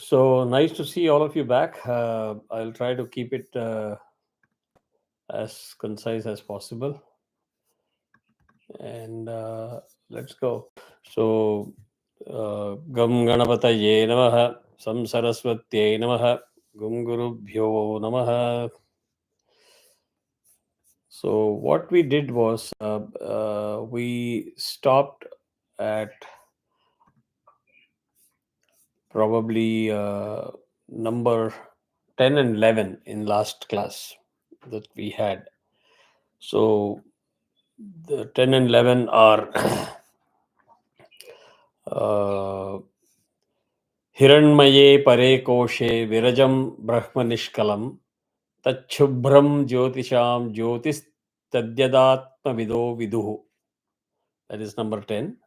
So nice to see all of you back. I'll try to keep it as concise as possible. And let's go. So, Gam Ganapataye Namaha, Sam Saraswatye Namaha, Gum Gurubhyo Namaha. So, what we did was we stopped at probably number 10 and 11 in last class that we had. So, the 10 and 11 are Hiranmaye Pare Koshe Virajam Brahma Nishkalam Tachubram Jyotisham Jyotis Tadyadatma Vido Viduhu. That is number 10.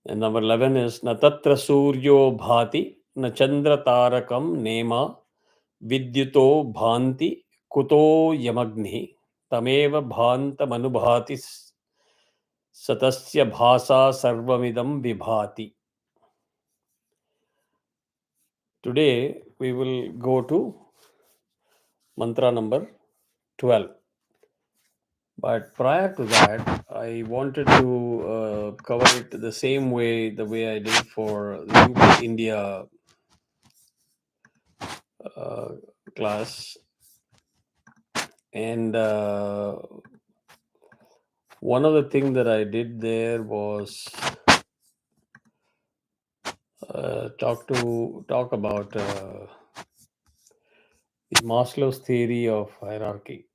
And number 11 is Natatra Suryo Bhati Na Chandra Tarakam Nema Vidyuto Bhanti Kuto Yamagni Tameva Bhanta Manubhati Satasya Bhasa Sarvamidam Vibhati. Today we will go to mantra number 12. But prior to that, I wanted to cover it the same way, the way I did for the UK India class. And one of the things that I did there was talk about Maslow's theory of hierarchy.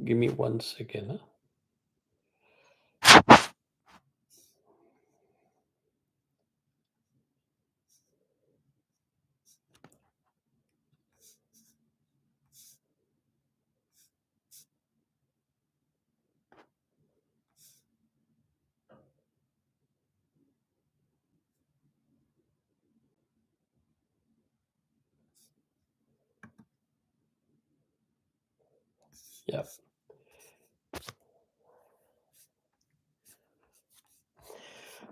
Give me 1 second. Huh? Yeah.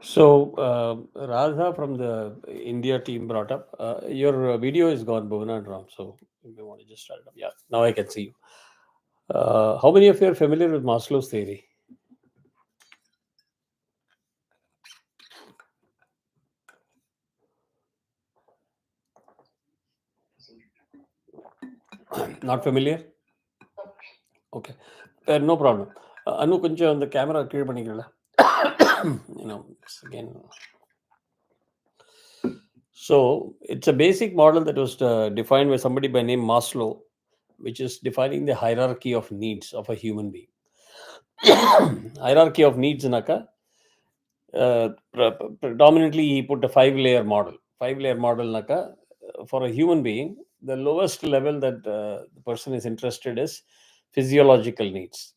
So Radha from the India team brought up your video is gone, Bhuvana and Ram. So if you want to just start it up, yeah. Now I can see you. How many of you are familiar with Maslow's theory? Not familiar? Okay. No problem. Anu, koncham the camera clear panikala. Again. So it's a basic model that was defined by somebody by name Maslow, which is defining the hierarchy of needs of a human being. Hierarchy of needs, naka. Predominantly, he put a 5-layer model. 5-layer model, naka, for a human being, the lowest level that the person is interested is physiological needs.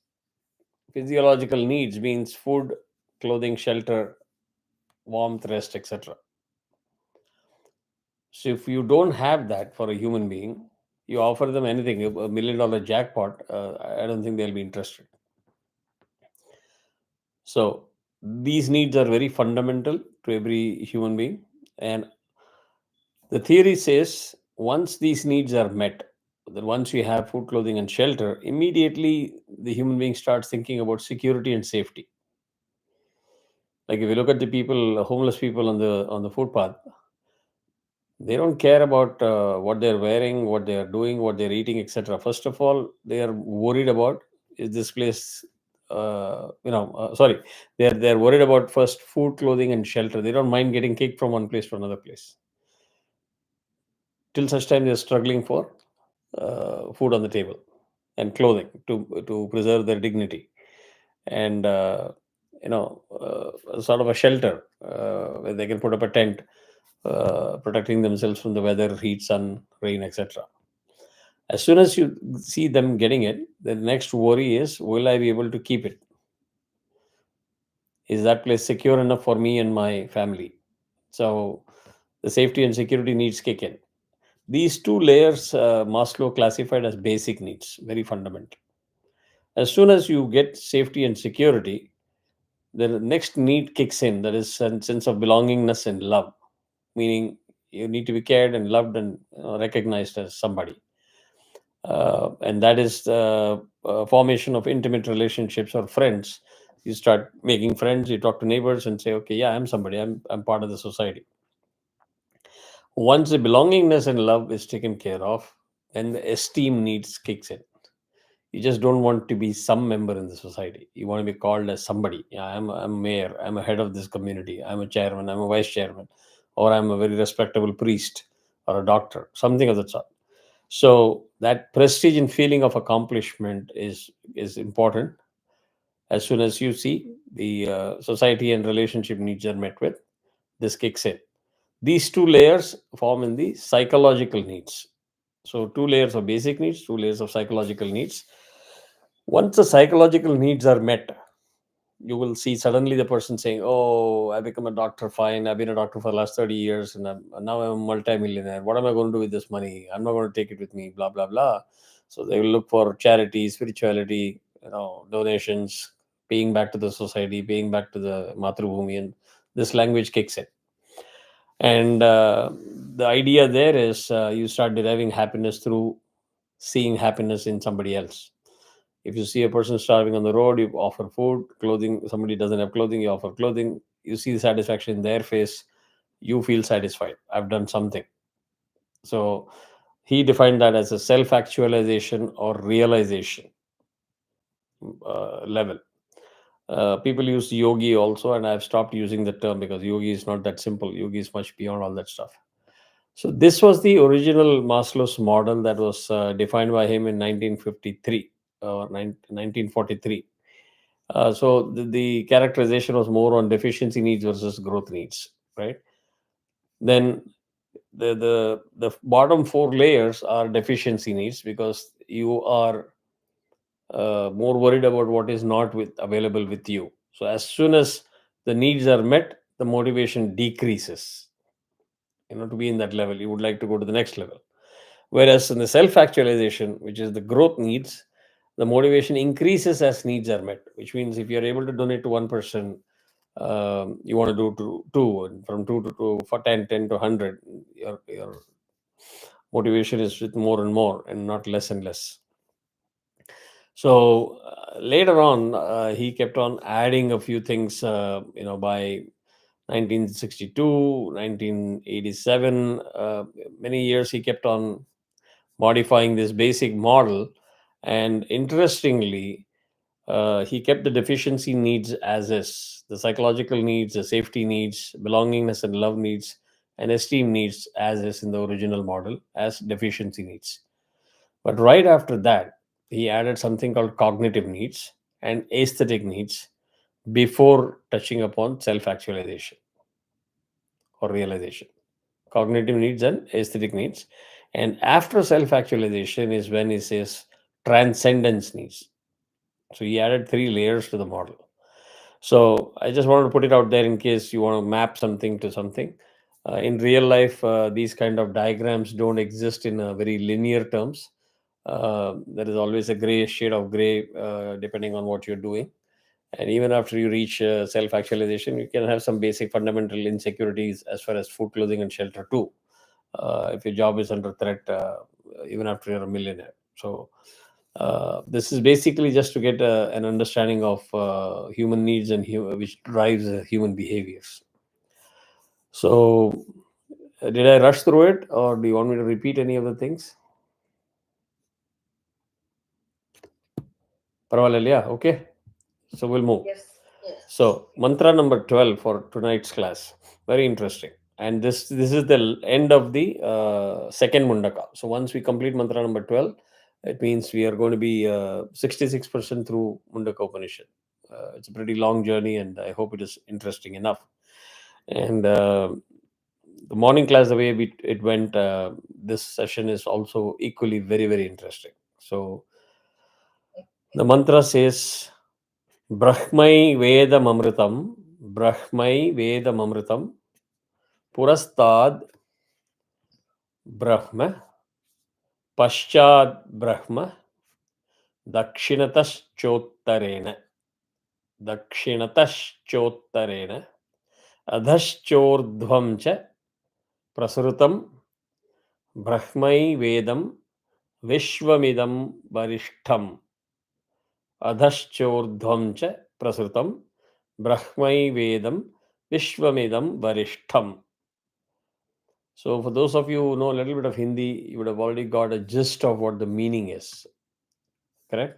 Physiological needs means food, clothing, shelter, warmth, rest, etc. So if you don't have that for a human being, you offer them anything, $1 million jackpot, I don't think they'll be interested. So these needs are very fundamental to every human being. And the theory says once these needs are met, that once you have food, clothing, and shelter, immediately the human being starts thinking about security and safety. Like if you look at the people, homeless people on the footpath, they don't care about what they're wearing, what they are doing, what they're eating, etc. First of all, they are worried about is this place. Sorry, they're worried about first food, clothing, and shelter. They don't mind getting kicked from one place to another place. Till such time they're struggling for food on the table and clothing to preserve their dignity, and sort of a shelter where they can put up a tent, protecting themselves from the weather, heat, sun, rain, etc. As soon as you see them getting it, the next worry is, will I be able to keep it? Is that place secure enough for me and my family? So the safety and security needs kick in. These two layers, Maslow classified as basic needs, very fundamental. As soon as you get safety and security, the next need kicks in, that is a sense of belongingness and love, meaning you need to be cared and loved and recognized as somebody. And that is the formation of intimate relationships or friends. You start making friends, you talk to neighbors and say, okay, yeah, I'm somebody, I'm part of the society. Once the belongingness and love is taken care of, then the esteem needs kicks in. You just don't want to be some member in the society. You want to be called as somebody. Yeah, I'm a mayor, I'm a head of this community, I'm a chairman, I'm a vice chairman, or I'm a very respectable priest or a doctor, something of the sort. So that prestige and feeling of accomplishment is important. As soon as you see the society and relationship needs are met with, this kicks in. These two layers form in the psychological needs. So two layers of basic needs, two layers of psychological needs. Once the psychological needs are met, you will see suddenly the person saying, "Oh, I become a doctor. Fine, I've been a doctor for the last 30 years, and now I'm a multimillionaire. What am I going to do with this money? I'm not going to take it with me." Blah blah blah. So they will look for charity, spirituality, donations, paying back to the society, paying back to the Matrubhumi, and this language kicks in. And the idea there is you start deriving happiness through seeing happiness in somebody else. If you see a person starving on the road, you offer food, clothing. Somebody doesn't have clothing, you offer clothing. You see the satisfaction in their face. You feel satisfied. I've done something. So he defined that as a self actualization or realization level. People use yogi also, and I've stopped using the term because yogi is not that simple. Yogi is much beyond all that stuff. So this was the original Maslow's model that was defined by him in 1953 or 1943. So the characterization was more on deficiency needs versus growth needs, right? Then the bottom four layers are deficiency needs, because you are more worried about what is not available with you. So as soon as the needs are met, the motivation decreases. To be in that level, you would like to go to the next level. Whereas in the self actualization, which is the growth needs, the motivation increases as needs are met, which means if you're able to donate to one person, you want to do to two, and from two to two, for 10, 10 to 100, your motivation is with more and more and not less and less. So later on, he kept on adding a few things, by 1962, 1987, many years he kept on modifying this basic model. And interestingly, he kept the deficiency needs as is, the psychological needs, the safety needs, belongingness and love needs, and esteem needs as is in the original model as deficiency needs. But right after that, he added something called cognitive needs and aesthetic needs before touching upon self actualization or realization. Cognitive needs and aesthetic needs. And after self actualization is when he says transcendence needs. So he added three layers to the model. So I just wanted to put it out there in case you want to map something to something. In real life, these kind of diagrams don't exist in very linear terms. There is always a gray shade of gray depending on what you're doing. And even after you reach self actualization, you can have some basic fundamental insecurities as far as food, clothing, and shelter, too. If your job is under threat, even after you're a millionaire. So, this is basically just to get an understanding of human needs and which drives human behaviors. So, did I rush through it, or do you want me to repeat any of the things? Parvalel, yeah, okay. So we'll move. So mantra number 12 for tonight's class. Very interesting. And this is the end of the second Mundaka. So once we complete mantra number 12, it means we are going to be 66% through Mundaka Upanishad. It's a pretty long journey, and I hope it is interesting enough. And the morning class, the way it went, this session is also equally very, very interesting. So the mantra says, Brahmai Vedam Amritam, Brahmai Vedam Amritam, Purastad Brahma, Paschad Brahma, Dakshinataschottarena, Dakshinataschottarena, Adhaschordhvam cha Prasrutam, Brahmai Vedam, Vishwamidam Varishtham, Adhaschordhvam cha Prasrutam, Brahmai Vedam, Vishwamidam Varishtham. So, for those of you who know a little bit of Hindi, you would have already got a gist of what the meaning is. Correct?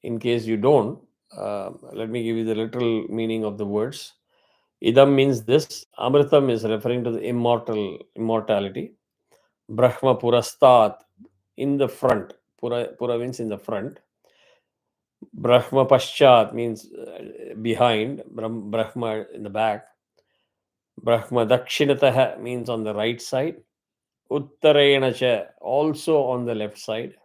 In case you don't, let me give you the literal meaning of the words. Idam means this. Amritam is referring to the immortality. Brahma Purastat, in the front. Pura means in the front. Brahma Paschat means behind. Brahma in the back. Brahma Dakshinataha means on the right side. Uttarayana cha, also on the left side.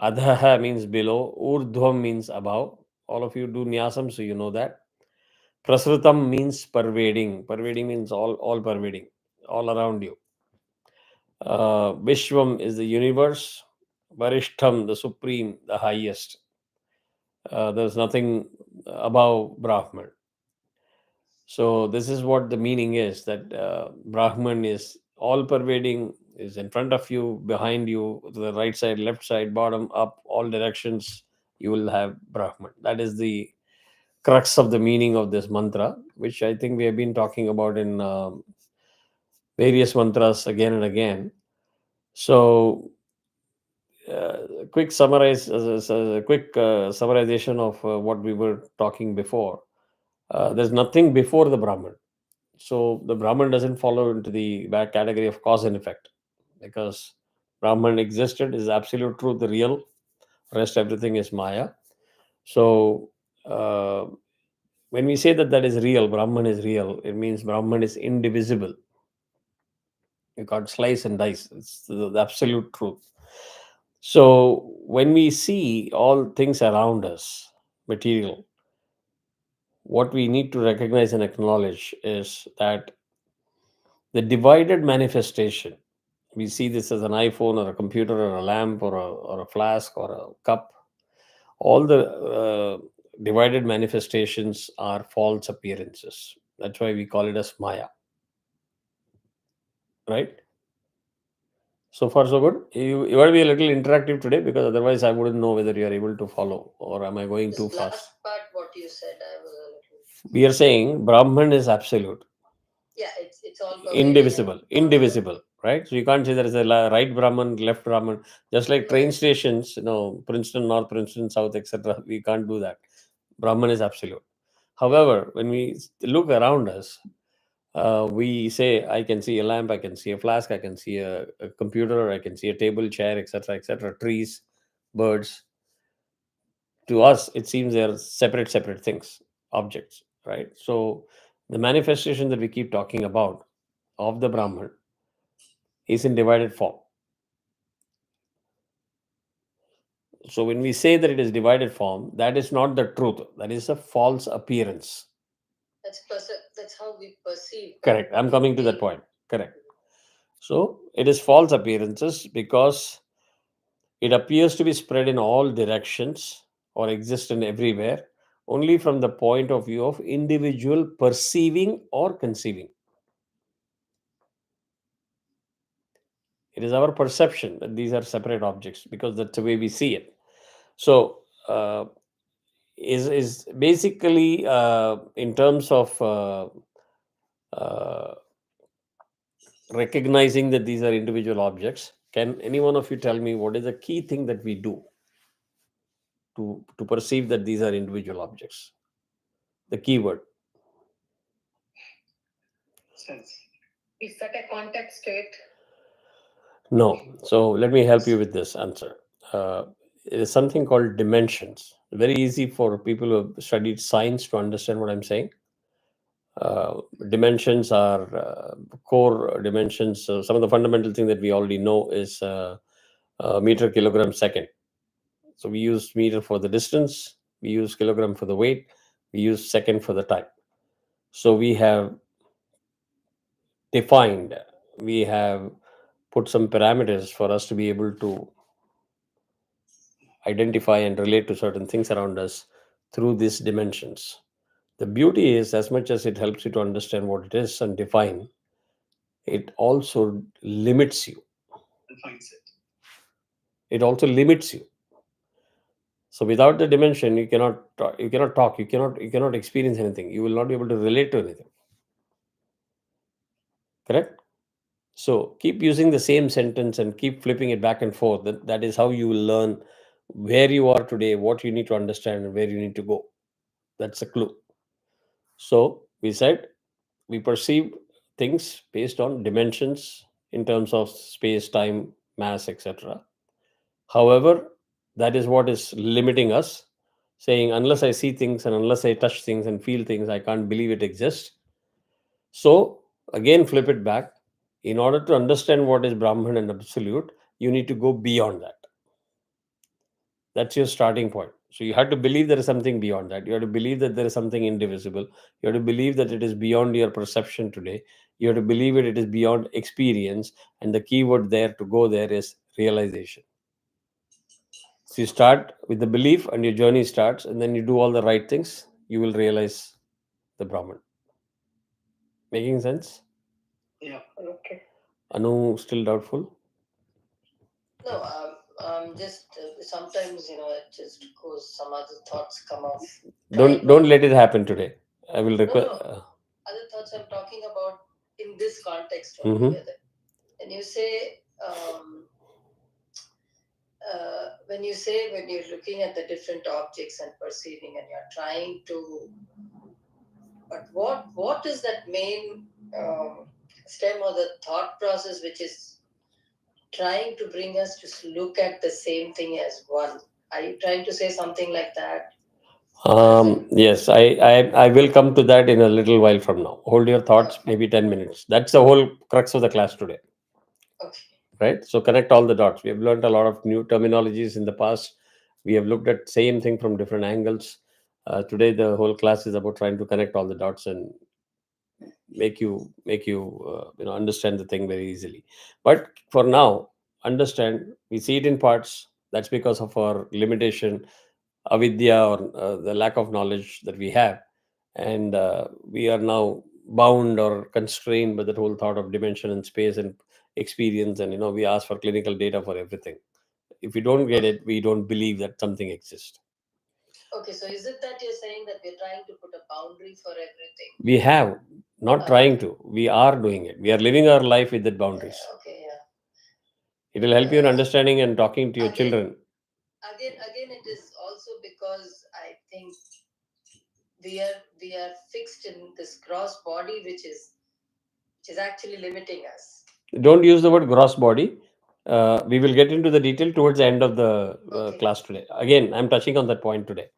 Adhaha means below. Urdhvam means above. All of you do nyasam, so you know that. Prasrutam means pervading. Pervading means all pervading, all around you. Vishwam is the universe. Varishtham, the supreme, the highest. There's nothing above Brahman. So this is what the meaning is, that Brahman is all pervading, is in front of you, behind you, to the right side, left side, bottom, up, all directions. You will have Brahman. That is the crux of the meaning of this mantra, which I think we have been talking about in various mantras again and again. So, quick summarization of what we were talking before. There's nothing before the Brahman. So the Brahman doesn't follow into the bad category of cause and effect, because Brahman existed, is absolute truth, the real. Rest everything is Maya. So when we say that that is real, Brahman is real, it means Brahman is indivisible. You can't slice and dice. It's the absolute truth. So when we see all things around us, material, what we need to recognize and acknowledge is that the divided manifestation, we see this as an iPhone or a computer or a lamp or a flask or a cup, all the divided manifestations are false appearances. That's why we call it as Maya. Right? So far, so good. You want to be a little interactive today, because otherwise I wouldn't know whether you are able to follow or am I going too fast. Last part, what you said, I was a little. We are saying Brahman is absolute, Yeah, it's all indivisible, indivisible, right? So you can't say there is a right Brahman, left Brahman. Just like train stations, Princeton North, Princeton South, etc. We can't do that. Brahman is absolute. However, when we look around us, we say, I can see a lamp, I can see a flask, I can see a computer, I can see a table, chair, etc., etc., trees, birds. To us, it seems they are separate things, objects, right? So the manifestation that we keep talking about of the Brahman is in divided form. So when we say that it is divided form, that is not the truth. That is a false appearance. That's how we perceive. Correct. I'm coming to that point. Correct. So it is false appearances because it appears to be spread in all directions or exist in everywhere, only from the point of view of individual perceiving or conceiving. It is our perception that these are separate objects, because that's the way we see it. So is basically in terms of uh, recognizing that these are individual objects. Can any one of you tell me what is the key thing that we do to perceive that these are individual objects? The key word. Sense. We set a context to it. No. So let me help you with this answer. It is something called dimensions. Very easy for people who have studied science to understand what I'm saying. Dimensions are core dimensions. Some of the fundamental thing that we already know is meter, kilogram, second. So we use meter for the distance, we use kilogram for the weight, we use second for the time. So we have defined, we have put some parameters for us to be able to identify and relate to certain things around us through these dimensions. The beauty is, as much as it helps you to understand what it is and define, it also limits you. It also limits you. So without the dimension, you cannot talk, you cannot experience anything. You will not be able to relate to anything. Correct? So keep using the same sentence and keep flipping it back and forth. That is how you will learn where you are today, what you need to understand, and where you need to go. That's a clue. So we said we perceive things based on dimensions in terms of space, time, mass, etc. However, that is what is limiting us, saying, unless I see things and unless I touch things and feel things, I can't believe it exists. So, again, flip it back. In order to understand what is Brahman and absolute, you need to go beyond that. That's your starting point. So, you have to believe there is something beyond that. You have to believe that there is something indivisible. You have to believe that it is beyond your perception today. You have to believe it is beyond experience. And the key word there to go there is realization. So you start with the belief and your journey starts, and then you do all the right things, you will realize the Brahman. Making sense? Okay. Anu, still doubtful? No, just sometimes it just goes. Some other thoughts come off. Don't let it happen today. I will request. No. Other thoughts I'm talking about in this context Mhm. only. And you say, when you're looking at the different objects and perceiving, and you're trying to, but what is that main stem or the thought process which is trying to bring us to look at the same thing as one? Are you trying to say something like that? Yes, I will come to that in a little while from now. Hold your thoughts, maybe 10 minutes. That's the whole crux of the class today. Okay. Right? So connect all the dots. We have learned a lot of new terminologies in the past. We have looked at same thing from different angles. Today, the whole class is about trying to connect all the dots and make you understand the thing very easily. But for now, understand, we see it in parts. That's because of our limitation, avidya, or the lack of knowledge that we have. And we are now bound or constrained by that whole thought of dimension and space and experience. And we ask for clinical data for everything. If we don't get it, we don't believe that something exists. Okay, so is it that you're saying that we're trying to put a boundary for everything? We have, not trying to, we are doing it. We are living our life with that boundaries. Okay, yeah. It will help you in understanding and talking to your children. Again, it is also because I think we are fixed in this gross body, which is actually limiting us. Don't use the word gross body. We will get into the detail towards the end of the class today. Again, I'm touching on that point today.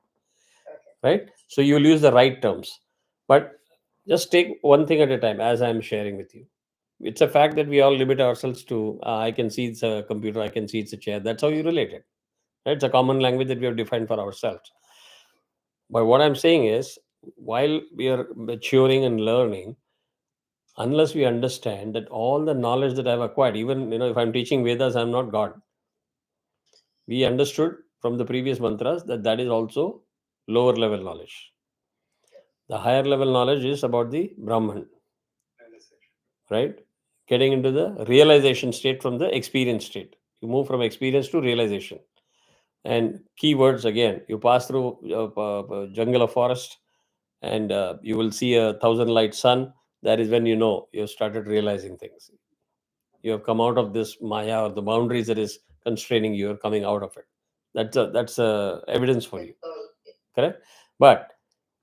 Okay. Right? So you will use the right terms. But just take one thing at a time, as I'm sharing with you. It's a fact that we all limit ourselves to, I can see it's a computer, I can see it's a chair. That's how you relate it. Right? It's a common language that we have defined for ourselves. But what I'm saying is, while we are maturing and learning, unless we understand that all the knowledge that I've acquired, even if I'm teaching Vedas, I'm not God. We understood from the previous mantras that that is also lower level knowledge. The higher level knowledge is about the Brahman, right? Getting into the realization state from the experience state. You move from experience to realization. And keywords again, you pass through a jungle or forest, and you will see a thousand light sun. That is when you've started realizing things. You have come out of this maya or the boundaries that is constraining you. You're coming out of it. That's evidence for you. Correct? But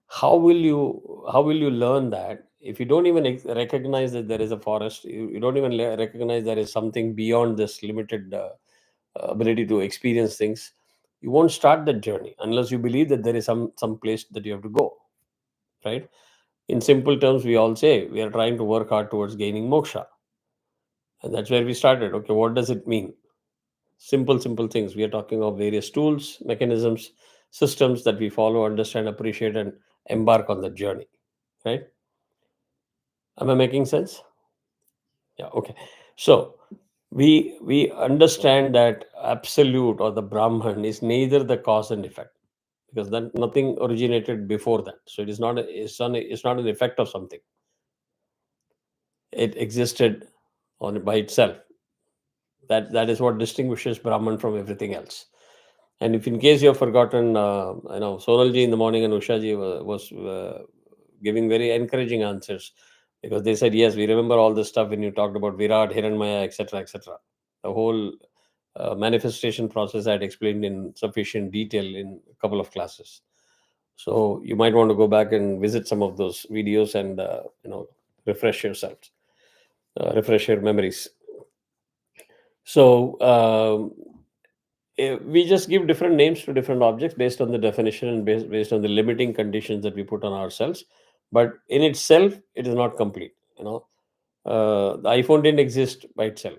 how will you learn that if you don't even recognize that there is a forest? You don't even recognize there is something beyond this limited ability to experience things. You won't start that journey unless you believe that there is some place that you have to go, right? In simple terms, we all say we are trying to work hard towards gaining moksha. And that's where we started. Okay, what does it mean? Simple things. We are talking of various tools, mechanisms, systems that we follow, understand, appreciate, and embark on the journey. Right? Am I making sense? Yeah. Okay. So we understand that absolute or the Brahman is neither the cause and effect, because then nothing originated before that. So it is not it's not an effect of something. It existed on by itself. That is what distinguishes Brahman from everything else. And if in case you have forgotten, Sonalji in the morning and Ushaji was giving very encouraging answers, because they said, yes, we remember all this stuff when you talked about Virat, Hiranmaya, etc., etc. The whole manifestation process I had explained in sufficient detail in a couple of classes. So you might want to go back and visit some of those videos and refresh yourselves, refresh your memories. So we just give different names to different objects based on the definition and based on the limiting conditions that we put on ourselves. But in itself, it is not complete. The iPhone didn't exist by itself.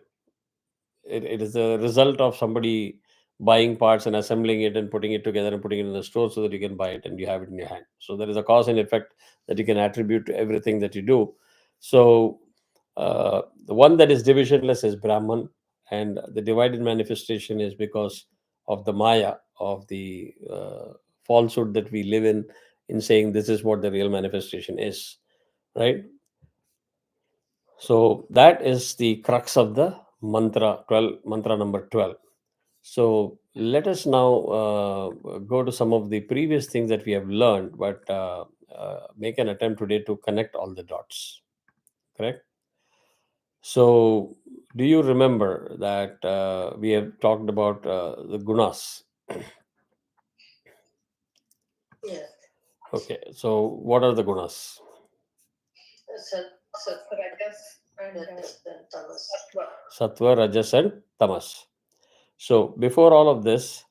It is the result of somebody buying parts and assembling it and putting it together and putting it in the store so that you can buy it and you have it in your hand. So there is a cause and effect that you can attribute to everything that you do. So the one that is divisionless is Brahman, and the divided manifestation is because of the Maya, of the falsehood that we live in saying this is what the real manifestation is, right? So that is the crux of the mantra 12, mantra number 12. So let us now go to some of the previous things that we have learned, but make an attempt today to connect all the dots. Correct? So, do you remember that we have talked about the gunas? Yeah. Okay, so what are the gunas? Sat, sat, Rajas and Rajas and Tamas. Sattva. Sattva, Rajas, and Tamas. So, before all of this,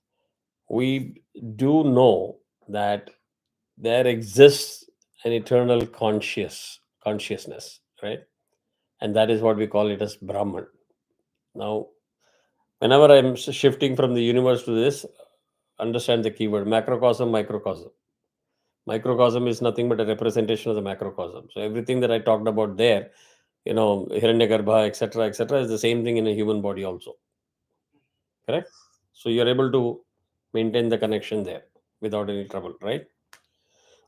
we do know that there exists an eternal consciousness, right? And that is what we call it as Brahman. Now, whenever I'm shifting from the universe to this, understand the keyword macrocosm, microcosm. Microcosm is nothing but a representation of the macrocosm. So everything that I talked about there, Hiranyagarbha, etc., is the same thing in a human body also. Correct? So you're able to maintain the connection there without any trouble, right?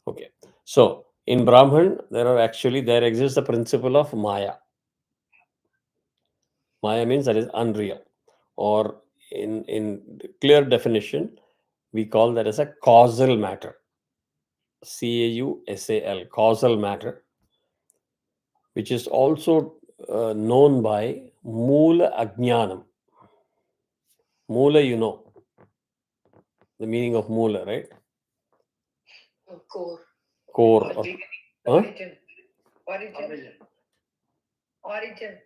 Okay. So in Brahman, there exists the principle of Maya. Maya means that is unreal, or in clear definition, we call that as a causal matter. CAUSAL, causal matter, which is also known by Moola Ajnanam. Moola, the meaning of Moola, right? Core. Core. Huh? Origin. Origin.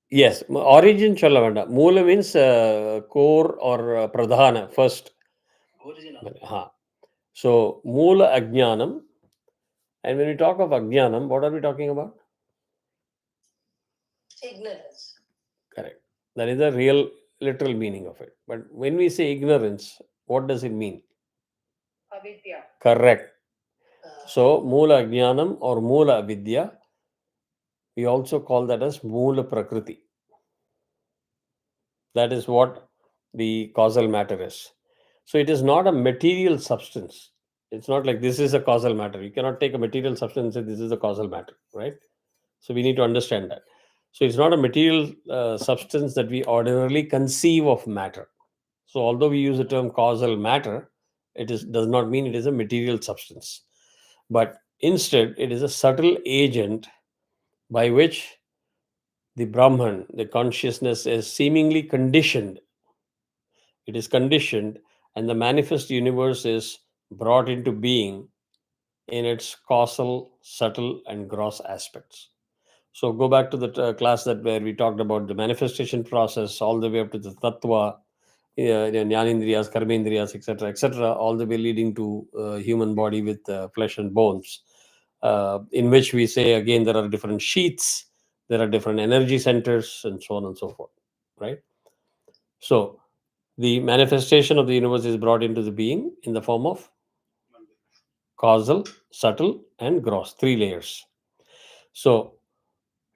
Yes, origin cholla venda. Moola means core or pradhana, first. Ha. So, Moola Ajnanam. And when we talk of Ajnanam, what are we talking about? Ignorance. Correct. That is the real, literal meaning of it. But when we say ignorance, what does it mean? Avidya. Correct. So, Moola Ajnanam or Moola Avidya, we also call that as Moola Prakriti. That is what the causal matter is. So, it is not a material substance. It's not like this is a causal matter. You cannot take a material substance and say this is a causal matter, right? So, we need to understand that. So, it's not a material substance that we ordinarily conceive of matter. So, although we use the term causal matter, does not mean it is a material substance, but instead it is a subtle agent by which the Brahman, the consciousness, is seemingly conditioned. It is conditioned, and the manifest universe is brought into being in its causal, subtle, and gross aspects. So go back to the class that where we talked about the manifestation process all the way up to the tattva, jnanindriyas, karmendriyas, etc., etc., all the way leading to human body with flesh and bones. in which we say again there are different sheets, there are different energy centers, and so on and so forth, right? So the manifestation of the universe is brought into the being in the form of causal, subtle, and gross, three layers. So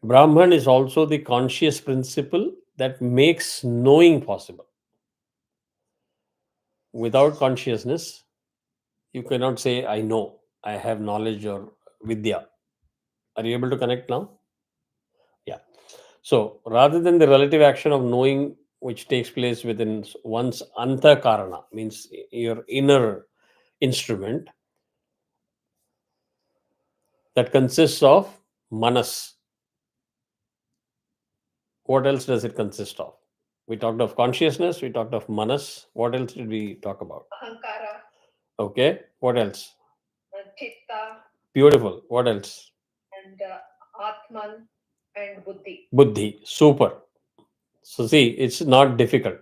Brahman is also the conscious principle that makes knowing possible. Without consciousness, you cannot say, I know, I have knowledge or vidya. Are you able to connect now? Yeah. So rather than the relative action of knowing which takes place within one's antakarana, means your inner instrument, that consists of manas. What else does it consist of? We talked of consciousness, we talked of manas. What else did we talk about? Ahankara, Okay. What else? Chitta, Beautiful. What else? and Atman and Buddhi. Buddhi. Super. So, see, it's not difficult.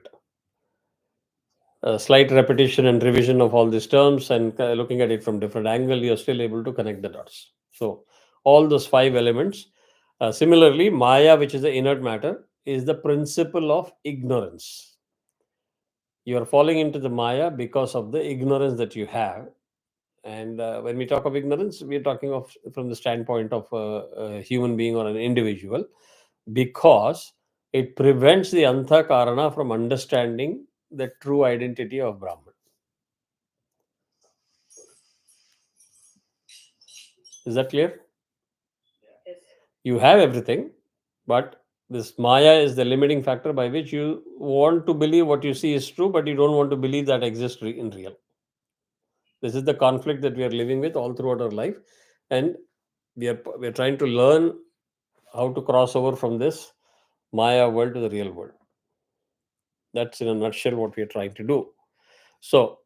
A slight repetition and revision of all these terms and looking at it from different angle, you're still able to connect the dots. So, all those five elements. Similarly, Maya, which is the inert matter, is the principle of ignorance. You are falling into the Maya because of the ignorance that you have. And when we talk of ignorance, we are talking of from the standpoint of a human being or an individual, because it prevents the Anthakarana from understanding the true identity of Brahman. Is that clear? Yes. You have everything, but this Maya is the limiting factor by which you want to believe what you see is true, but you don't want to believe that exists in real. This is the conflict that we are living with all throughout our life, and we are trying to learn how to cross over from this Maya world to the real world. That's in a nutshell what we are trying to do. So,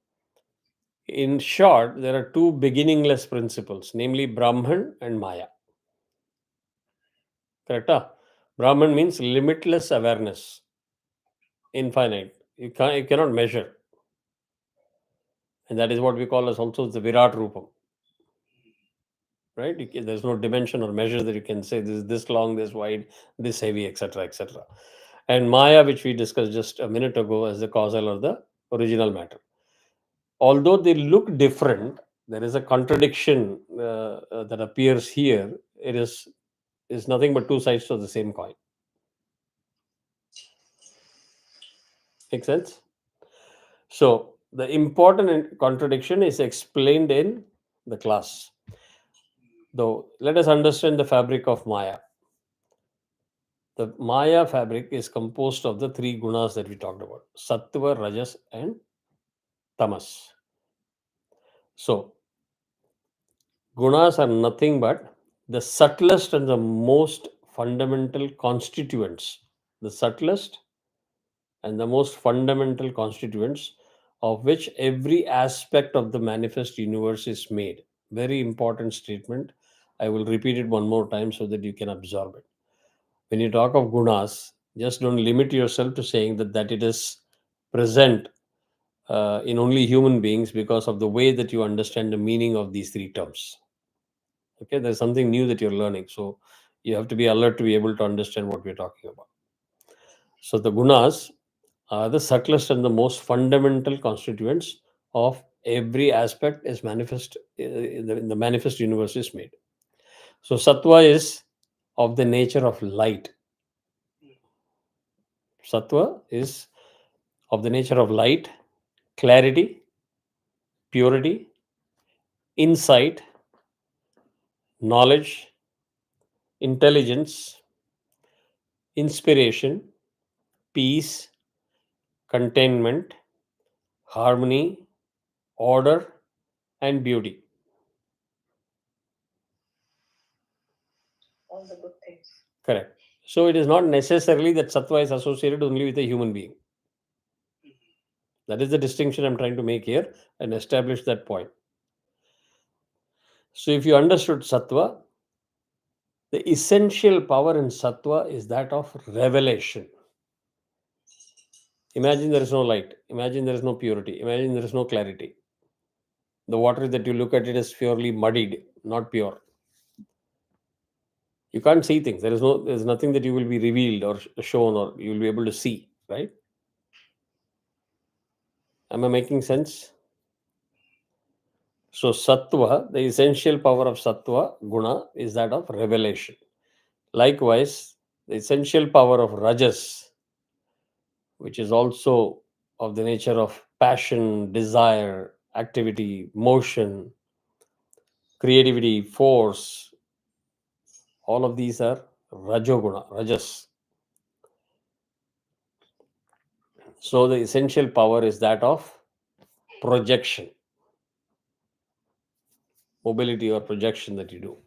in short, there are two beginningless principles, namely Brahman and Maya. Correct? Brahman means limitless awareness, infinite. You cannot measure. And that is what we call as also the Virat Rupam. Right? There's no dimension or measure that you can say this is this long, this wide, this heavy, etc. etc. And Maya, which we discussed just a minute ago, as the causal or the original matter. Although they look different, there is a contradiction that appears here. It is nothing but two sides of the same coin. Make sense? So the important contradiction is explained in the class. Though let us understand the fabric of Maya. The Maya fabric is composed of the three gunas that we talked about: Sattva, Rajas, and Tamas. So gunas are nothing but the subtlest and the most fundamental constituents. The subtlest and the most fundamental constituents of which every aspect of the manifest universe is made. Very important statement. I will repeat it one more time so that you can absorb it. When you talk of gunas, just don't limit yourself to saying that it is present in only human beings because of the way that you understand the meaning of these three terms. Okay, there's something new that you're learning. So you have to be alert to be able to understand what we're talking about. So the gunas are the subtlest and the most fundamental constituents of every aspect is manifest in the manifest universe is made. So sattva is of the nature of light. Sattva is of the nature of light, clarity, purity, insight, knowledge, intelligence, inspiration, peace, contentment, harmony, order, and beauty. All the good things. Correct. So it is not necessarily that sattva is associated only with a human being. That is the distinction I'm trying to make here and establish that point. So if you understood sattva, the essential power in sattva is that of revelation. Imagine there is no light. Imagine there is no purity. Imagine there is no clarity. The water that you look at it is purely muddied, not pure. You can't see things. There's nothing that you will be revealed or shown or you'll be able to see, right? Am I making sense? So sattva, the essential power of sattva, guna, is that of revelation. Likewise, the essential power of rajas, which is also of the nature of passion, desire, activity, motion, creativity, force, all of these are rajoguna, rajas. So the essential power is that of projection, mobility or projection that you do.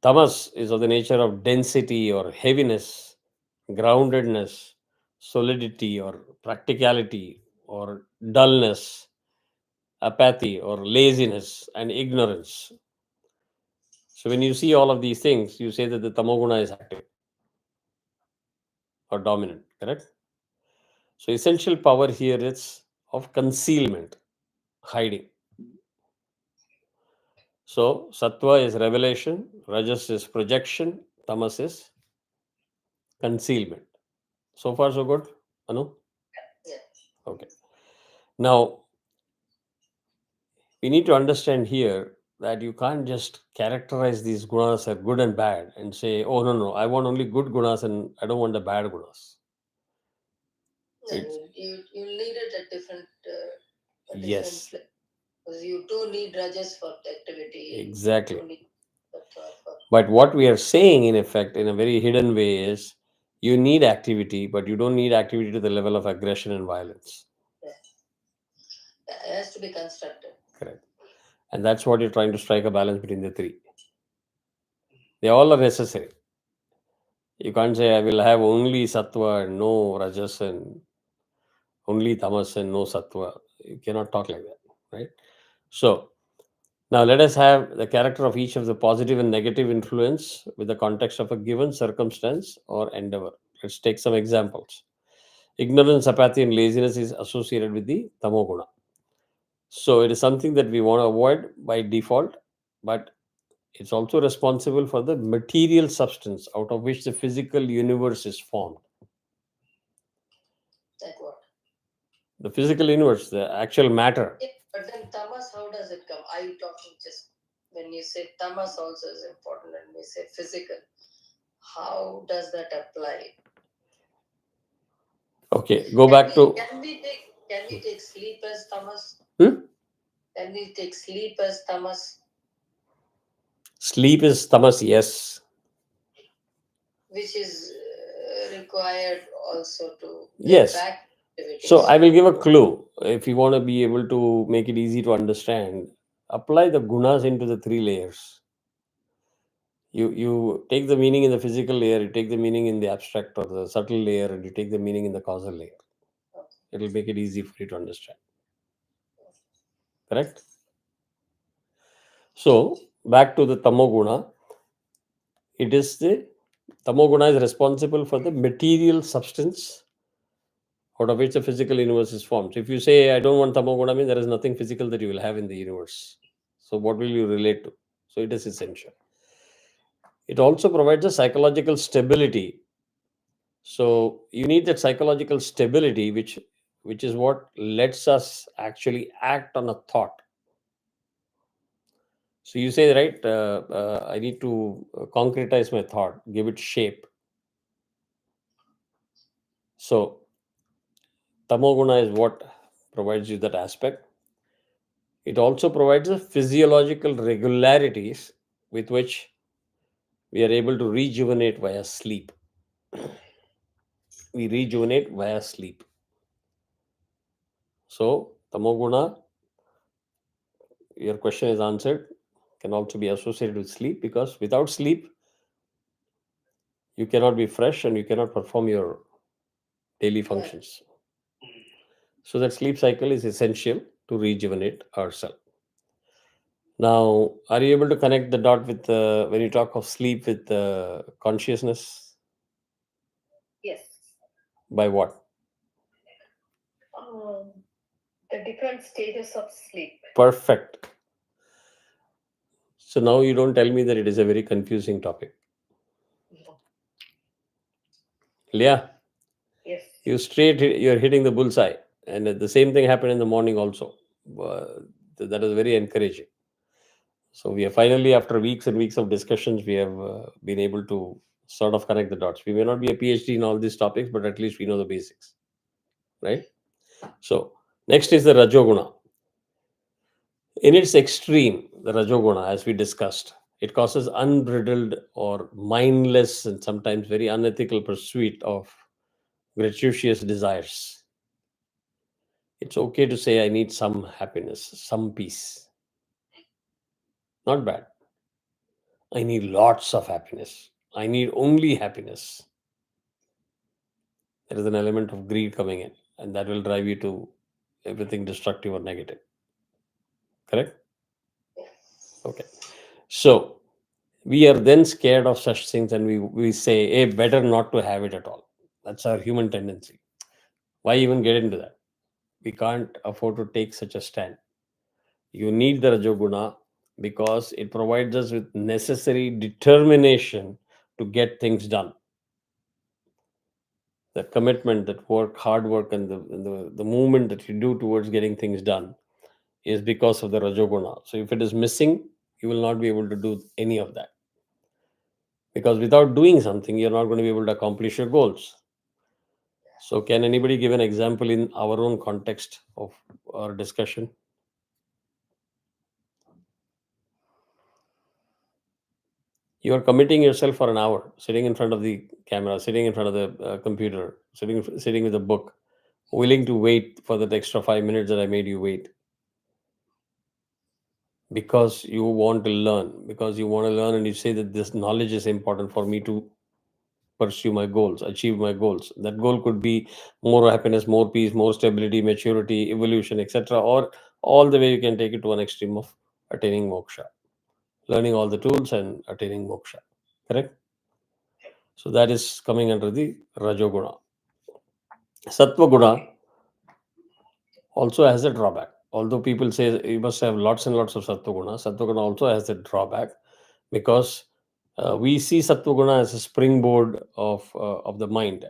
Tamas is of the nature of density or heaviness, groundedness, solidity or practicality or dullness, apathy or laziness and ignorance. So when you see all of these things, you say that the tamoguna is active or dominant, correct? So essential power here is of concealment, hiding. So sattva is revelation, rajas is projection, tamas is concealment. So far so good, Anu? Yeah. Okay. Now we need to understand here that you can't just characterize these gunas as good and bad and say, oh no, I want only good gunas and I don't want the bad gunas. No, It's- you need it at different Yes, place. Because you do need rajas for activity. exactly. You need sattva for But what we are saying, in effect, in a very hidden way, is you need activity, but you don't need activity to the level of aggression and violence. it has to be constructed. Correct. And that's what you're trying to strike a balance between the three. They all are necessary. You can't say, I will have only sattva and no rajas and only tamas and no sattva. You cannot talk like that, right? So, now let us have the character of each of the positive and negative influence with the context of a given circumstance or endeavor. Let's take some examples. Ignorance, apathy, and laziness is associated with the tamoguna. So it is something that we want to avoid by default, but it's also responsible for the material substance out of which the physical universe is formed. Like what? The physical universe, the actual matter. Yeah, but then tamas, how does it come? Are you talking just when you say tamas also is important and we say physical? How does that apply? Okay, go back to. Can we take sleep as tamas? Hmm? Can we take sleep as tamas? Sleep is tamas, yes. Which is required also to get Yes. back activities. So I will give a clue. If you want to be able to make it easy to understand, apply the gunas into the three layers. You take the meaning in the physical layer, you take the meaning in the abstract or the subtle layer, and you take the meaning in the causal layer. It will make it easy for you to understand. Correct? So back to the tamoguna. It is the tamoguna is responsible for the material substance out of which the physical universe is formed. So if you say I don't want tamoguna, means there is nothing physical that you will have in the universe. So what will you relate to? So it is essential. It also provides a psychological stability. So you need that psychological stability, which is what lets us actually act on a thought. So you say, right, I need to concretize my thought, give it shape. So tamoguna is what provides you that aspect. It also provides the physiological regularities with which we are able to rejuvenate via sleep. We rejuvenate via sleep. So tamoguna, your question is answered, can also be associated with sleep, because without sleep you cannot be fresh and you cannot perform your daily functions. So that sleep cycle is essential to rejuvenate ourselves. Now, are you able to connect the dot with when you talk of sleep with consciousness? Yes. By what? The different stages of sleep. Perfect. So now you don't tell me that it is a very confusing topic. Leah, Yes. you're hitting the bullseye. And the same thing happened in the morning also. Uh, that was very encouraging. So we are finally, after weeks and weeks of discussions, we have been able to sort of connect the dots. We may not be a PhD in all these topics, but at least we know the basics, right? So next is the Rajoguna. In its extreme, the Rajoguna, as we discussed, it causes unbridled or mindless and sometimes very unethical pursuit of gratuitous desires. It's okay to say, I need some happiness, some peace. Not bad. I need lots of happiness. I need only happiness. There is an element of greed coming in, and that will drive you to everything destructive or negative. Correct? Okay. So we are then scared of such things and we say, hey, better not to have it at all. That's our human tendency. Why even get into that? We can't afford to take such a stand. You need the Rajoguna because it provides us with necessary determination to get things done. That commitment, that work, hard work, and the movement that you do towards getting things done is because of the Rajoguna. So if it is missing, you will not be able to do any of that. Because without doing something, you're not going to be able to accomplish your goals. So, can anybody give an example in our own context of our discussion? You are committing yourself for an hour, sitting in front of the camera, sitting in front of the computer, sitting with a book, willing to wait for that extra 5 minutes that I made you wait because you want to learn, because you want to learn, and you say that this knowledge is important for me to pursue my goals, achieve my goals. That goal could be more happiness, more peace, more stability, maturity, evolution, etc., or all the way you can take it to one extreme of attaining moksha, learning all the tools and attaining moksha. Correct? So that is coming under the Rajoguna. Sattva Guna also has a drawback. Although people say you must have lots and lots of Sattva Guna also has a drawback because we see Sattva Guna as a springboard of the mind,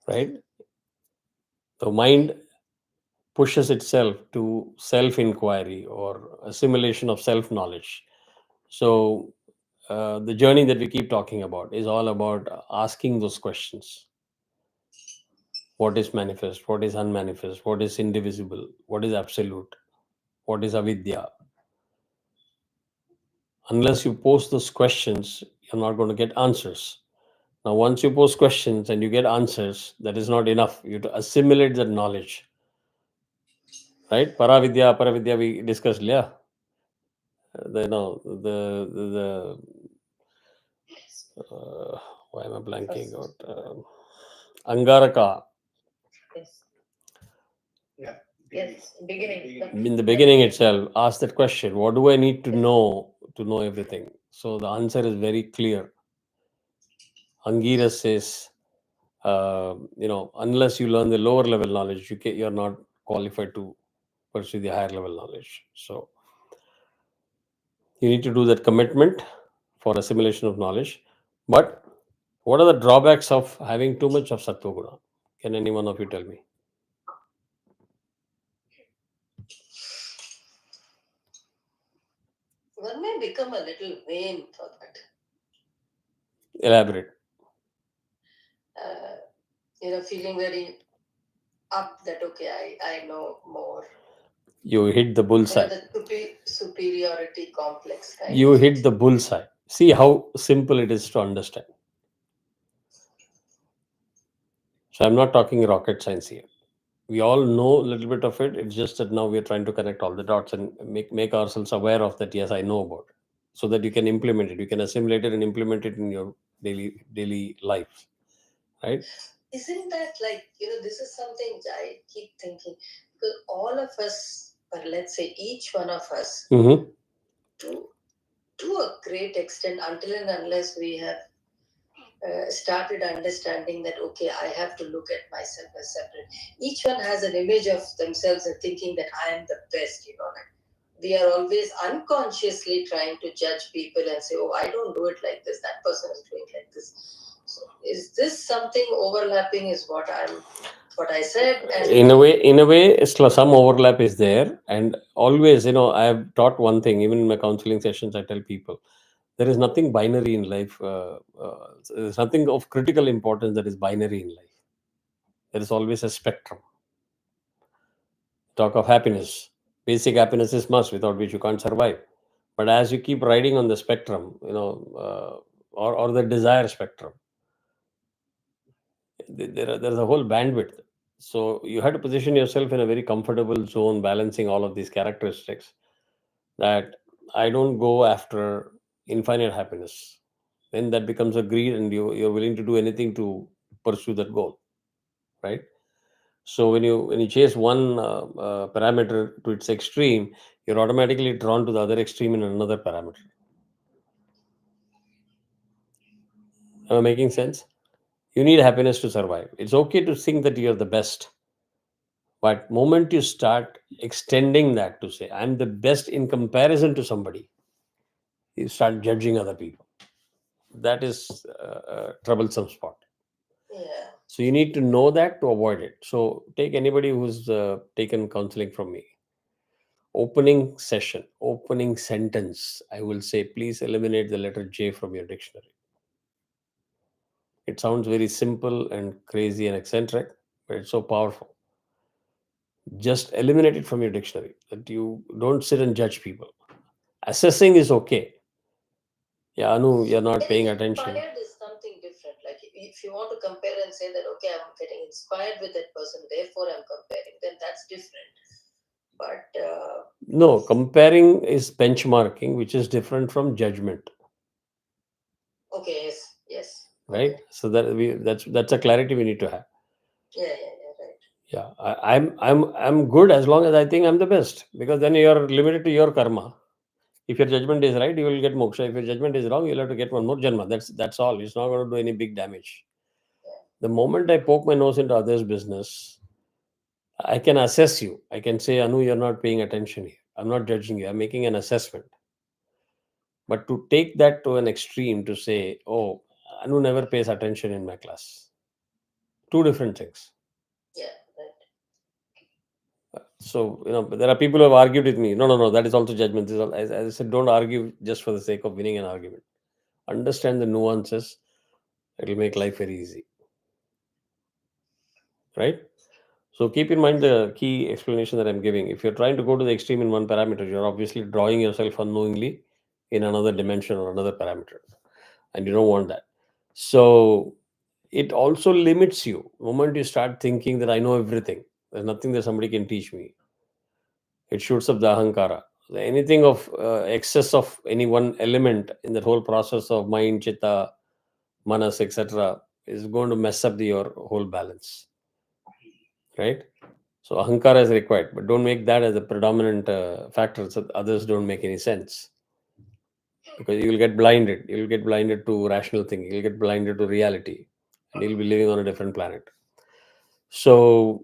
right? The mind pushes itself to self inquiry or assimilation of self knowledge. So, the journey that we keep talking about is all about asking those questions: what is manifest, what is unmanifest, what is indivisible, what is absolute, what is avidya. Unless you pose those questions, you're not going to get answers. Now, once you pose questions and you get answers, that is not enough. You have to assimilate that knowledge, right? Paravidya, aparavidya, we discussed, yeah. The no the why am I blanking out? Angaraka. Yes. Yes. Beginning. In the beginning itself, ask that question: what do I need to know everything? So the answer is very clear. Angiras says, unless you learn the lower level knowledge, you're not qualified to pursue the higher level knowledge. So you need to do that commitment for assimilation of knowledge. But what are the drawbacks of having too much of Sattva Guna? Can any one of you tell me? One may become a little vain for that. Elaborate. Feeling very up that, okay, I know more. You hit the bullseye. The superiority complex kind You of hit the bullseye. See how simple it is to understand. So I'm not talking rocket science here. We all know a little bit of it. It's just that now we're trying to connect all the dots and make ourselves aware of that. Yes, I know about it, so that you can implement it. You can assimilate it and implement it in your daily life, right? Isn't that like, this is something I keep thinking, because all of us, or let's say each one of us, Mm-hmm. to a great extent, until and unless we have started understanding that, okay, I have to look at myself as separate. Each one has an image of themselves and thinking that I am the best, like, we are always unconsciously trying to judge people and say, oh, I don't do it like this, that person is doing like this. So is this something overlapping is what I said? And In a way, some overlap is there, and always, I have taught one thing. Even in my counseling sessions, I tell people there is nothing binary in life. There's nothing of critical importance that is binary in life. There is always a spectrum. Talk of happiness. Basic happiness is must, without which you can't survive. But as you keep riding on the spectrum, or the desire spectrum, there's a whole bandwidth. So you have to position yourself in a very comfortable zone, balancing all of these characteristics. That I don't go after infinite happiness. Then that becomes a greed, and you're willing to do anything to pursue that goal, right? So when you chase one parameter to its extreme, you're automatically drawn to the other extreme in another parameter. Am I making sense? You need happiness to survive. It's okay to think that you're the best, but moment you start extending that to say I'm the best in comparison to somebody, you start judging other people. That is a troublesome spot. yeah, So you need to know that to avoid it. So take anybody who's taken counseling from me. Opening session, opening sentence, I will say, please eliminate the letter J from your dictionary. It sounds very simple and crazy and eccentric, but it's so powerful. Just eliminate it from your dictionary. That you don't sit and judge people. Assessing is okay. Yeah, Anu, you're not paying getting attention. inspired is something different. Like if you want to compare and say that, okay, I'm getting inspired with that person, therefore I'm comparing, then that's different. But No, comparing is benchmarking, which is different from judgment, okay, yes, right? okay, So that's a clarity we need to have. yeah, right. Yeah, I'm good as long as I think I'm the best, because then you're limited to your karma. If your judgment is right, you will get moksha. If your judgment is wrong, you'll have to get one more janma. That's all. It's not going to do any big damage. The moment I poke my nose into others' business, I can assess you. I can say, Anu, you're not paying attention here. I'm not judging you. I'm making an assessment. But to take that to an extreme to say, oh, Anu never pays attention in my class. Two different things. Yeah, right. So, there are people who have argued with me. No, no, no, that is also judgment. This is as I said, don't argue just for the sake of winning an argument. Understand the nuances. It will make life very easy. Right? So keep in mind the key explanation that I'm giving. If you're trying to go to the extreme in one parameter, you're obviously drawing yourself unknowingly in another dimension or another parameter. And you don't want that. So it also limits you. The moment you start thinking that I know everything, there's nothing that somebody can teach me, it shoots up the ahankara. So anything of excess of any one element in that whole process of mind, chitta, manas, etc., is going to mess up your whole balance, right? So ahankara is required, but don't make that as a predominant factor so others don't make any sense. Because you will get blinded. You will get blinded to rational thinking. You'll get blinded to reality, and you'll be living on a different planet. So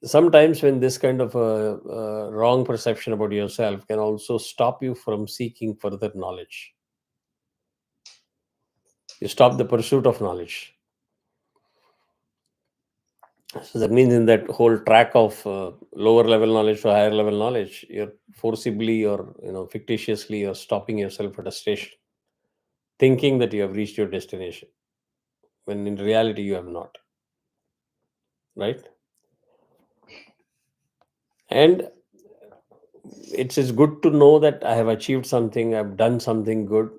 sometimes when this kind of wrong perception about yourself can also stop you from seeking further knowledge. You stop the pursuit of knowledge. So that means in that whole track of lower level knowledge to higher level knowledge, you're forcibly or fictitiously you're stopping yourself at a station, thinking that you have reached your destination, when in reality you have not. Right? And it's good to know that I have achieved something, I've done something good,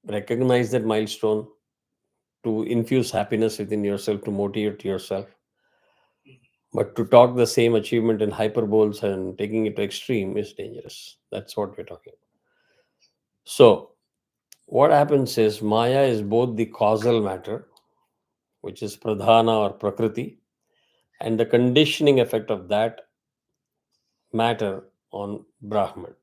recognize that milestone, to infuse happiness within yourself, to motivate yourself. But to talk the same achievement in hyperboles and taking it to extreme is dangerous. That's what we're talking about. So what happens is Maya is both the causal matter, which is pradhana or prakriti, and the conditioning effect of that matter on Brahman.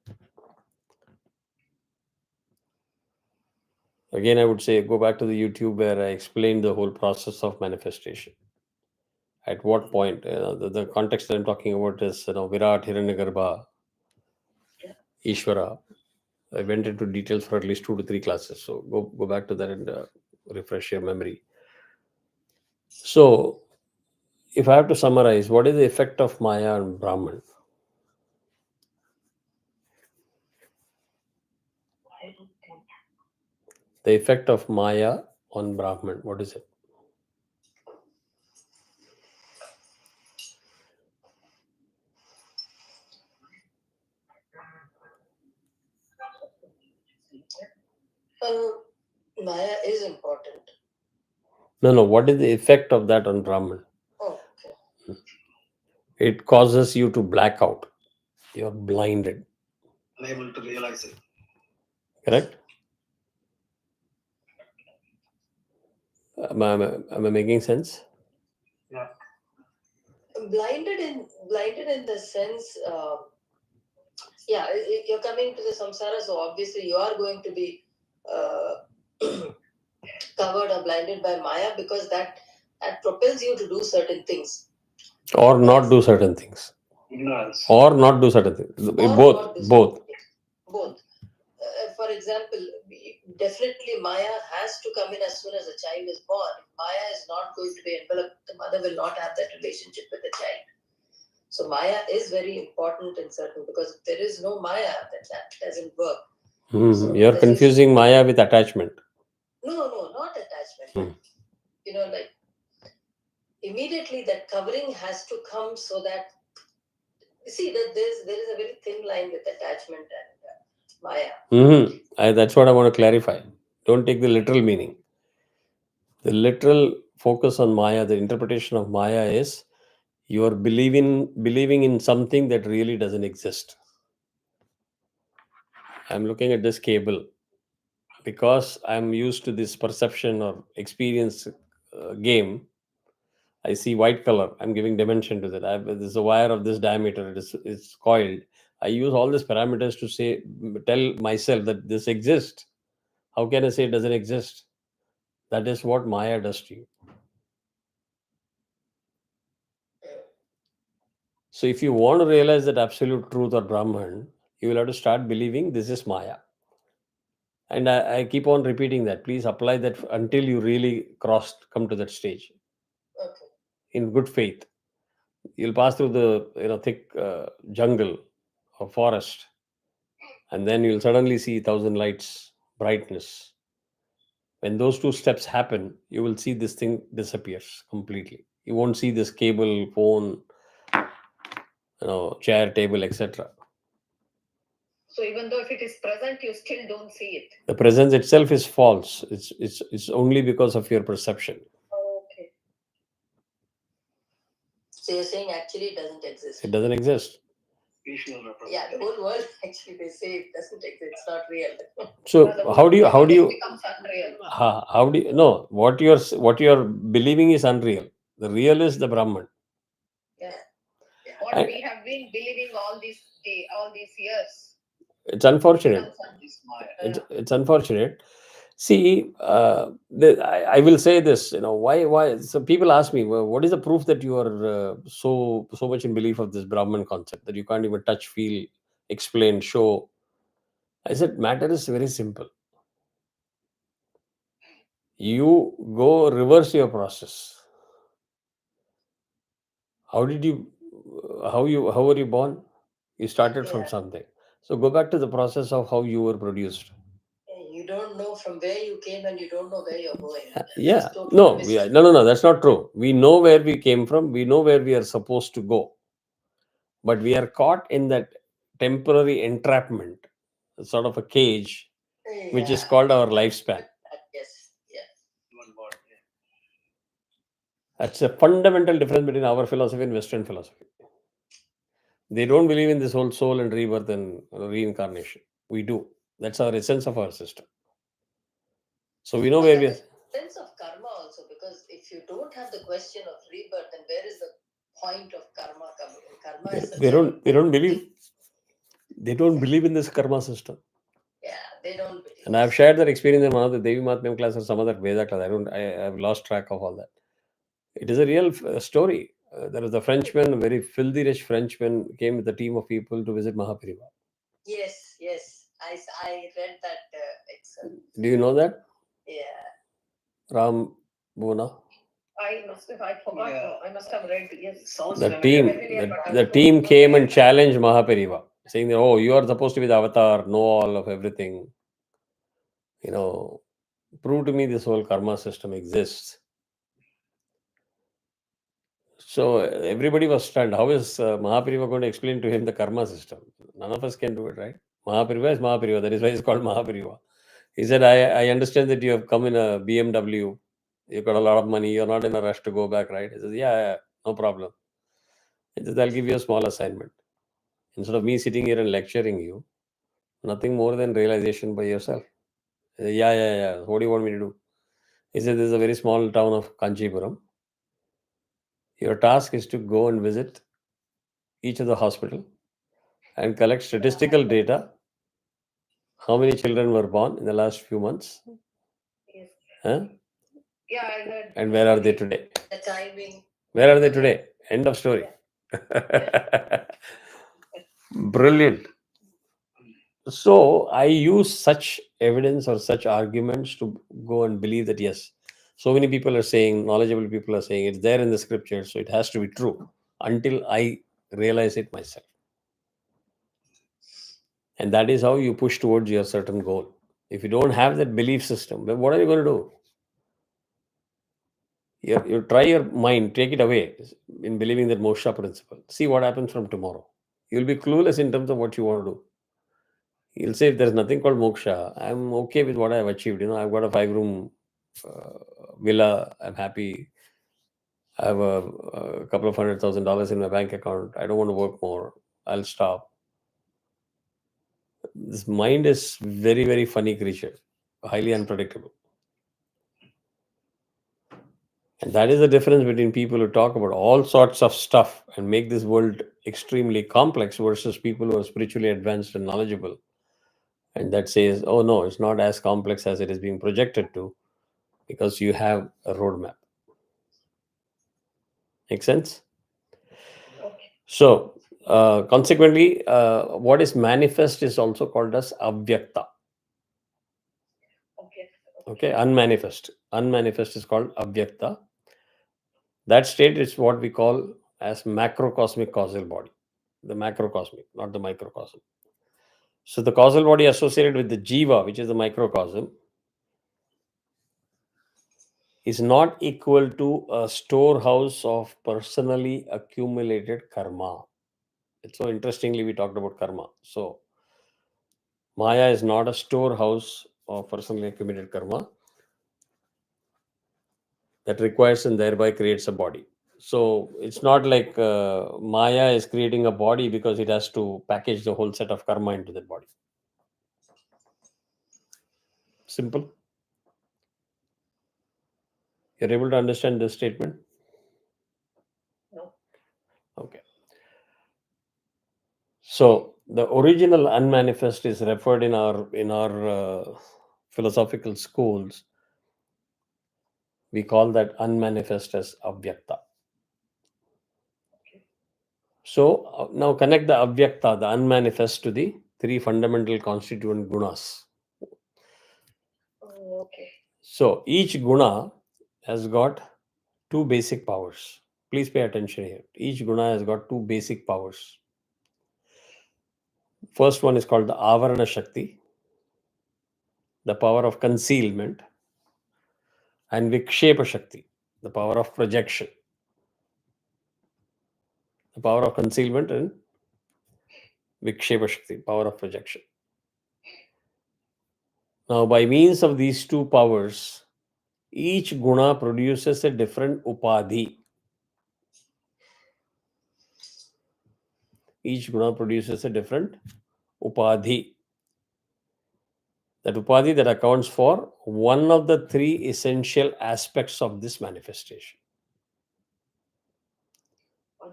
Again, I would say go back to the YouTube where I explained the whole process of manifestation. At what point, the context that I'm talking about is Virat Hiranyagarbha, Ishvara. I went into details for at least 2 to 3 classes. So go back to that and refresh your memory. So, if I have to summarize, what is the effect of Maya on Brahman? The effect of Maya on Brahman, what is it? Maya is important. No. What is the effect of that on Brahman? Oh, okay. It causes you to black out. You're blinded. Unable to realize it. Correct? Am I making sense? Yeah. Blinded in the sense, you're coming to the samsara, so obviously you are going to be covered or blinded by Maya, because that propels you to do certain things. Or not do certain things. Ignorance. Or not do certain things. Or Both. not do certain Both. things. Both. For example, definitely Maya has to come in as soon as the child is born. If Maya is not going to be enveloped, the mother will not have that relationship with the child. So Maya is very important in certain, because if there is no Maya, that doesn't work. So You're this confusing Maya with attachment. No, not attachment. Like immediately that covering has to come, so that see that there is a very thin line with attachment and Maya. That's what I want to clarify. Don't take the literal meaning. The literal focus on Maya, the interpretation of Maya is you are believing in something that really doesn't exist. I'm looking at this cable because I'm used to this perception or experience game. I see white color. I'm giving dimension to that. There's a wire of this diameter. It's coiled. I use all these parameters to tell myself that this exists. How can I say it doesn't exist? That is what Maya does to you. So if you want to realize that absolute truth or Brahman, you will have to start believing this is Maya. And I keep on repeating that. Please apply that until you really come to that stage. Okay. In good faith. You'll pass through the thick jungle or forest, and then you'll suddenly see 1,000 lights, brightness. When those two steps happen, you will see this thing disappears completely. You won't see this cable, phone, chair, table, etc. So even though if it is present, you still don't see it. The presence itself is false. It's only because of your perception. Okay. So you're saying actually it doesn't exist. It doesn't exist. Yeah, the whole world actually they say it doesn't exist. It's not real. So The how do you it becomes unreal. how do you no what you're believing is unreal. The real is the Brahman. Yeah. What we have been believing all these years. It's unfortunate. It's unfortunate. See, I will say this. Why? So people ask me, well, what is the proof that you are so much in belief of this Brahman concept that you can't even touch, feel, explain, show? I said, matter is very simple. You go reverse your process. How were you born? You started from something. So go back to the process of how you were produced. You don't know from where you came, and you don't know where you're going. Yeah. No. That's not true. We know where we came from. We know where we are supposed to go. But we are caught in that temporary entrapment, sort of a cage, which is called our lifespan. Yes. That's a fundamental difference between our philosophy and Western philosophy. They don't believe in this whole soul and rebirth and reincarnation. We do. That's our essence of our system. So we know where we are. Sense of karma also, because if you don't have the question of rebirth, then where is the point of karma coming in? Karma is They don't believe in this karma system. Yeah, they don't believe. And I've shared that experience in one of the Devi Mahatmyam class or some other Veda class. I've lost track of all that. It is a real story. There was a Frenchman, a very filthy rich Frenchman, came with a team of people to visit Mahapariva. Yes. Yes, I read that excerpt. Do you know that? Yeah. Ram Buna? I forgot. Yeah. I must have read. Yes. Sounds The familiar. team, the team came and challenged Mahapariva, saying that, oh, you are supposed to be the avatar, know all of everything. You know, prove to me this whole karma system exists. So everybody was stunned. How is Mahapariva going to explain to him the karma system? None of us can do it, right? Mahapariva is Mahapariva. That is why it's called Mahapariva. He said, I understand that you have come in a BMW. You've got a lot of money. You're not in a rush to go back, right? He says, yeah, no problem. He says, I'll give you a small assignment. Instead of me sitting here and lecturing you, nothing more than realization by yourself. He said, yeah. What do you want me to do? He said, this is a very small town of Kanchipuram. Your task is to go and visit each of the hospital and collect statistical data. How many children were born in the last few months? Yes. Huh? Yeah, I heard. And where are they today? The timing. Where are they today? End of story. Brilliant. So I use such evidence or such arguments to go and believe that yes, so many people are saying, knowledgeable people are saying it's there in the scripture, so it has to be true until I realize it myself. And that is how you push towards your certain goal. If you don't have that belief system, then what are you going to do? You try your mind, take it away in believing that moksha principle. See what happens from tomorrow. You'll be clueless in terms of what you want to do. You'll say, if there's nothing called moksha, I'm okay with what I've achieved. You know, I've got a 5-room villa. I'm happy. I have a couple of $100,000 in my bank account. I don't want to work more. I'll stop. This mind is very, very funny creature, highly unpredictable. And that is the difference between people who talk about all sorts of stuff and make this world extremely complex versus people who are spiritually advanced and knowledgeable. And that says, oh no, it's not as complex as it is being projected to because you have a roadmap. Make sense? Okay. So, consequently, what is manifest is also called as avyakta. Okay. Okay, unmanifest. Unmanifest is called avyakta. That state is what we call as macrocosmic causal body. The macrocosmic, not the microcosm. So the causal body associated with the jiva, which is the microcosm, is not equal to a storehouse of personally accumulated karma. So interestingly, we talked about karma. So Maya is not a storehouse of personally accumulated karma that requires and thereby creates a body. So it's not like Maya is creating a body because it has to package the whole set of karma into that body. Simple. You're able to understand this statement? No. Okay. So the original unmanifest is referred in our philosophical schools. We call that unmanifest as avyakta. So now connect the avyakta, the unmanifest, to the 3 fundamental constituent gunas. Oh, okay. So each guna has got 2 basic powers. Please pay attention here. Each guna has got 2 basic powers. First one is called the avarana shakti, the power of concealment, and vikshepa shakti, the power of projection. The power of concealment and vikshepa shakti, power of projection. Now, by means of these 2 powers, each guna produces a different upadhi. Each guna produces a different upadhi. That upadhi that accounts for one of the 3 essential aspects of this manifestation.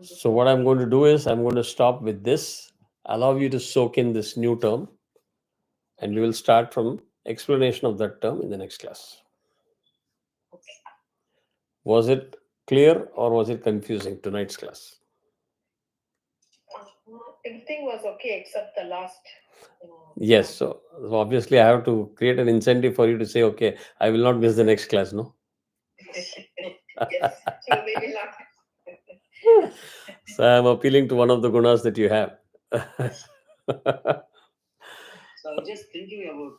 So what I'm going to do is I'm going to stop with this, allow you to soak in this new term, and we will start from explanation of that term in the next class. Was it clear or was it confusing, tonight's class? Everything was okay except the last. Yes. So obviously, I have to create an incentive for you to say, okay, I will not miss the next class. No. Yes, true. We will not. So I'm appealing to one of the gunas that you have. So I was just thinking about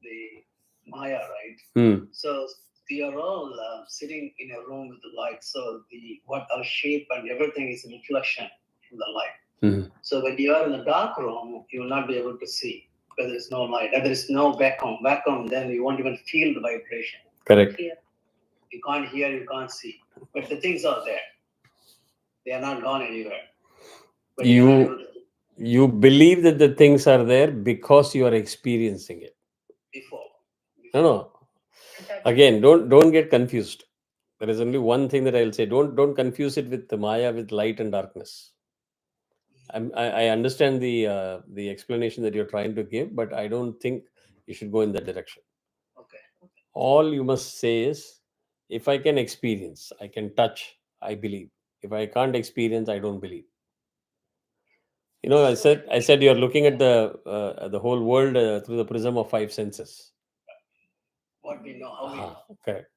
the Maya, right? Hmm. So we are all sitting in a room with the light. So what our shape and everything is a reflection from the light. Hmm. So when you are in the dark room, you will not be able to see because there is no light. There is no vacuum. Vacuum, then you won't even feel the vibration. Correct. You can't hear, you can't see. But the things are there. They are not gone anywhere. But you are able to You believe that the things are there because you are experiencing it. before. No. Again, don't get confused. There is only one thing that I'll say. Don't confuse it with the Maya, with light and darkness. I understand the explanation that you're trying to give, but I don't think you should go in that direction. Okay. All you must say is, if I can experience, I can touch, I believe. If I can't experience, I don't believe. I said you're looking at the whole world through the prism of five senses. What we know, how we know. Correct.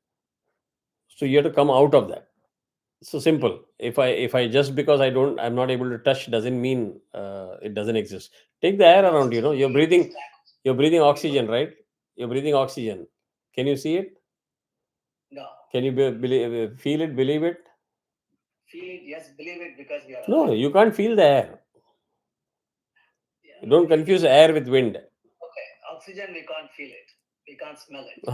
So you have to come out of that. So simple. If I just because I'm not able to touch doesn't mean it doesn't exist. Take the air around you. You're breathing oxygen, right? You're breathing oxygen. Can you see it? No. Can you feel it, believe it? Feel it, yes, believe it because we are No, alive. you can't feel the air. Yeah. Don't confuse air with wind. Okay, oxygen we can't feel it. We can't smell it.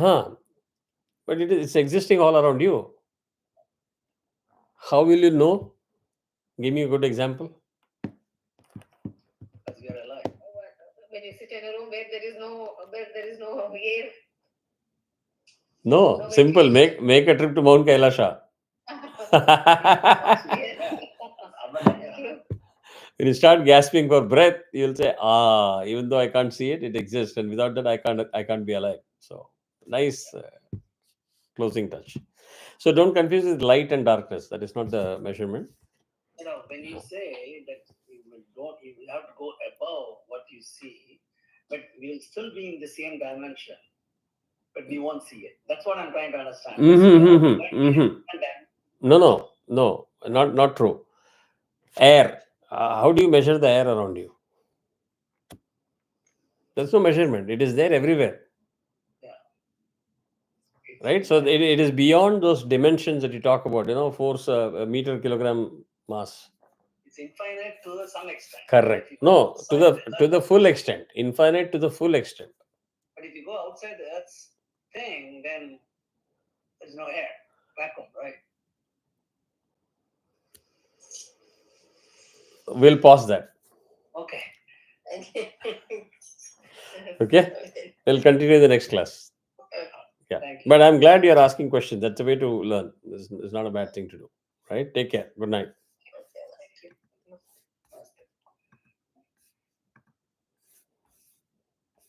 But it's existing all around you. How will you know? Give me a good example. Because we are alive. When you sit in a room where there is no air. No, simple. Make a trip to Mount Kailasha. When you start gasping for breath, you'll say, even though I can't see it, it exists, and without that, I can't be alive. So nice closing touch. So don't confuse with light and darkness. That is not the measurement. When you say that you have to go above what you see, but we'll still be in the same dimension, but we won't see it. That's what I'm trying to understand. No, not true. Air. How do you measure the air around you? There's no measurement. It is there everywhere. Right? So it is beyond those dimensions that you talk about, force a meter kilogram mass. It's infinite to some extent. Correct. No, to the full extent. Infinite to the full extent. But if you go outside the Earth's thing, then there's no air, vacuum, right? We'll pause that. Okay. Okay? We'll continue in the next class. Yeah. But I'm glad you're asking questions. That's a way to learn. It's not a bad thing to do. Right? Take care. Good night.